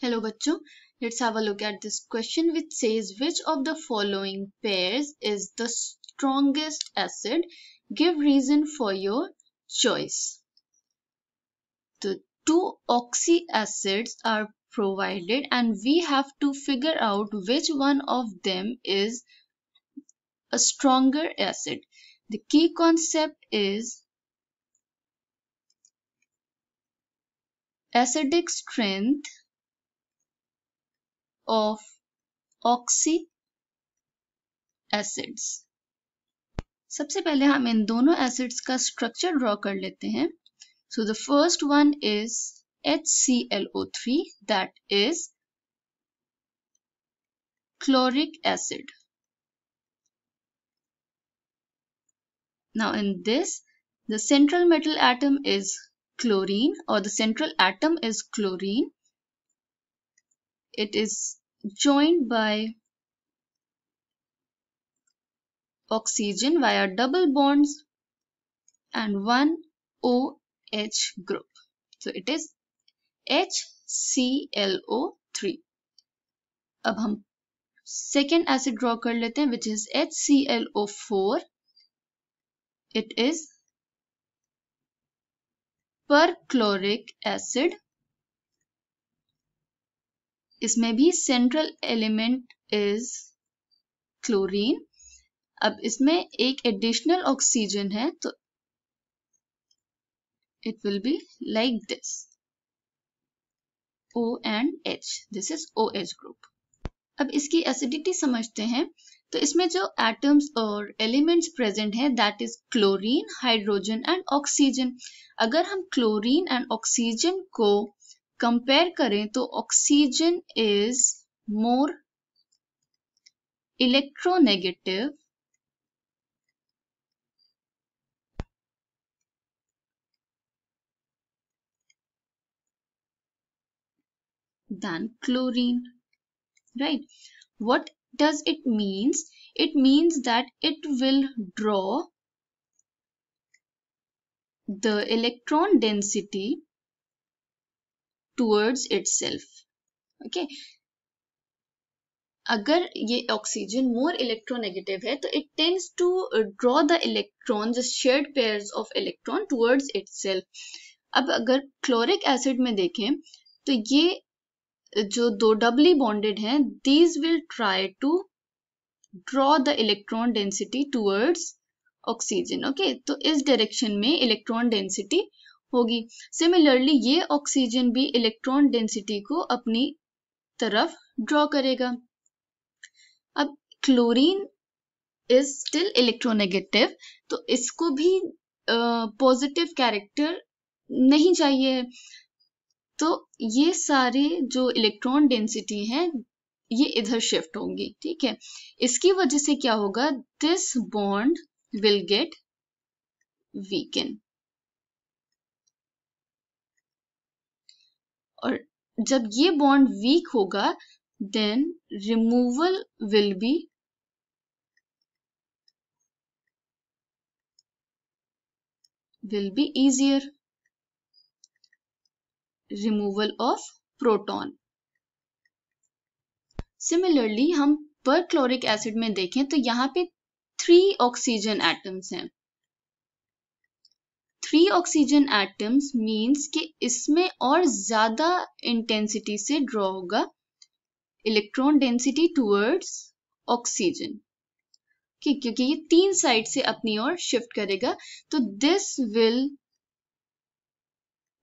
Hello bachcho, let's have a look at this question which says which of the following pairs is the strongest acid? Give reason for your choice. The two oxy acids are provided and we have to figure out which one of them is a stronger acid. The key concept is acidic strength of oxy acids. सबसे पहले हम इन दोनों acids का structure draw कर लेते हैं. So the first one is HClO3, that is chloric acid. Now in this, the central metal atom is chlorine, or the central atom is chlorine. It is joined by oxygen via double bonds and one OH group. So it is HClO3. अब हम second acid draw कर लेते हैं, which is HClO4. It is perchloric acid. इसमें भी central element is chlorine. अब इसमें एक additional oxygen है, तो it will be like this. O and H. This is OH group. अब इसकी acidity समझते हैं. तो इसमें जो atoms और elements present हैं, that is chlorine, hydrogen and oxygen. अगर हम chlorine and oxygen को compare करें तो oxygen is more electronegative than chlorine, right? What does it means? It means that it will draw the electron density towards itself. Okay. अगर ये oxygen more electronegative है, तो it tends to draw the electrons, the shared pairs of electron towards itself. अब अगर chloric acid में देखें, तो ये जो दो doubly bonded हैं, these will try to draw the electron density towards oxygen. Okay, तो इस direction में electron density होगी. Similarly, ये oxygen भी electron density को अपनी तरफ draw करेगा. अब chlorine is still electronegative, तो इसको भी positive character नहीं चाहिए. तो ये सारे जो इलेक्ट्रॉन डेंसिटी हैं, ये इधर शिफ्ट होंगी. ठीक है, इसकी वजह से क्या होगा? This bond will get weaken. और जब ये बॉन्ड वीक होगा, then removal will be easier. removal of proton. Similarly, हम perchloric acid में देखें तो यहाँ पे 3 oxygen atoms हैं. 3 oxygen atoms means कि इसमें और ज़्यादा intensity से draw होगा electron density towards oxygen. क्योंकि ये 3 साइड से अपनी ओर शिफ्ट करेगा, तो this will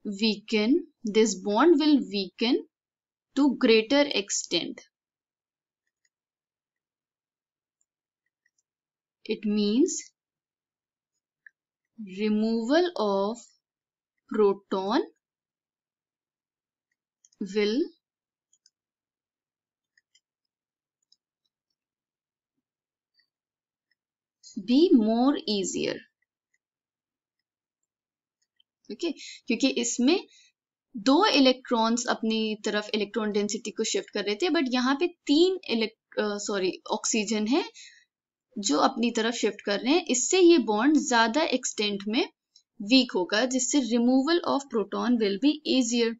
weaken, this bond will weaken to greater extent. It means removal of proton will be more easier. Okay, क्योंकि इसमें 2 इलेक्ट्रॉन्स अपनी तरफ इलेक्ट्रॉन डेंसिटी को शिफ्ट कर रहे थे, बट यहाँ पे 3 ऑक्सीजन है जो अपनी तरफ शिफ्ट कर रहे हैं. इससे ये बॉन्ड ज्यादा एक्सटेंट में वीक होगा, जिससे removal of proton will be easier.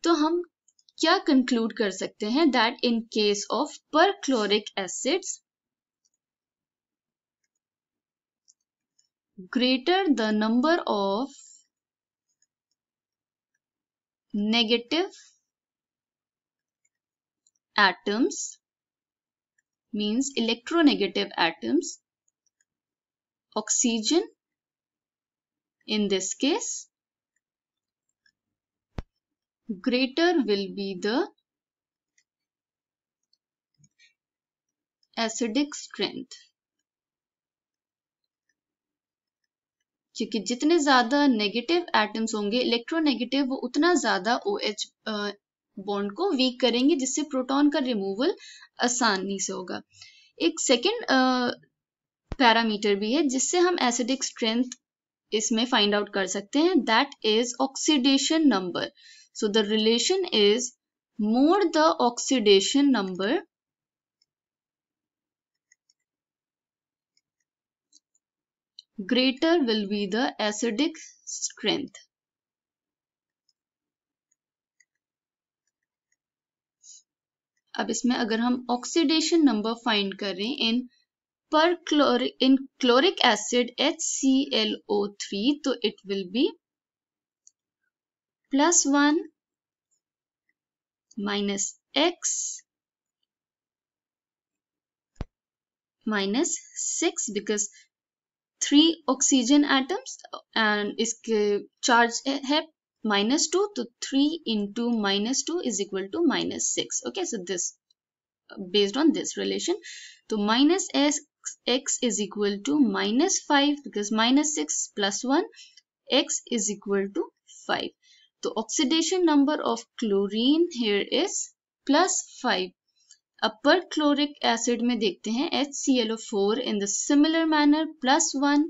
तो हम क्या कंक्लूड कर सकते हैं that in case of perchloric acids greater the number of negative atoms means electronegative atoms, oxygen in this case, greater will be the acidic strength. क्योंकि जितने ज्यादा negative atoms होंगे इलेक्ट्रोनेगेटिव, वो उतना ज्यादा OH बॉन्ड को वीक करेंगे, जिससे प्रोटॉन का रिमूवल आसानी से होगा. एक सेकेंड पैरामीटर भी है जिससे हम एसिडिक स्ट्रेंथ इसमें फाइंड आउट कर सकते हैं, that is oxidation number. So the relation is more the oxidation number greater will be the acidic strength. अब इसमें अगर हम ऑक्सीडेशन नंबर फाइंड करें इन क्लोरिक एसिड HClO3, तो it will be +1 -X -6 because 3 oxygen atoms and इसके charge है -2, तो 3 into -2 is equal to -6. Okay, so this based on this relation, तो -X is equal to -5 because -6 + 1 X is equal to 5. तो oxidation number of chlorine here is +5. अब perchloric acid में देखते हैं HClO4 in the similar manner, +1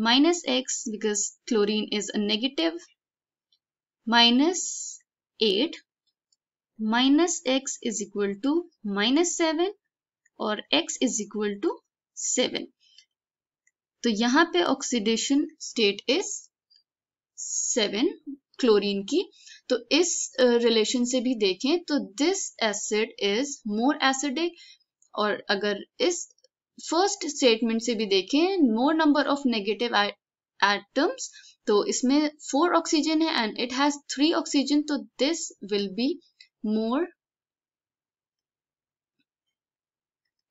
-X because chlorine is a negative, -8 -X is equal to -7 और X is equal to 7. तो यहाँ पे oxidation state is 7 chlorine की. तो इस रिलेशन से भी देखें तो this acid is more acidic, और अगर इस फर्स्ट स्टेटमेंट से भी देखें मोर नंबर ऑफ नेगेटिव एटम्स, तो इसमें 4 ऑक्सीजन है एंड इट हैज 3 ऑक्सीजन, तो this will be more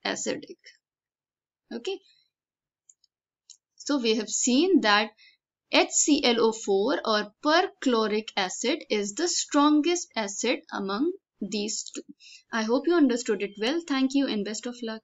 acidic. Okay, so we have seen that HClO4 or perchloric acid is the strongest acid among these two. I hope you understood it well. Thank you and best of luck.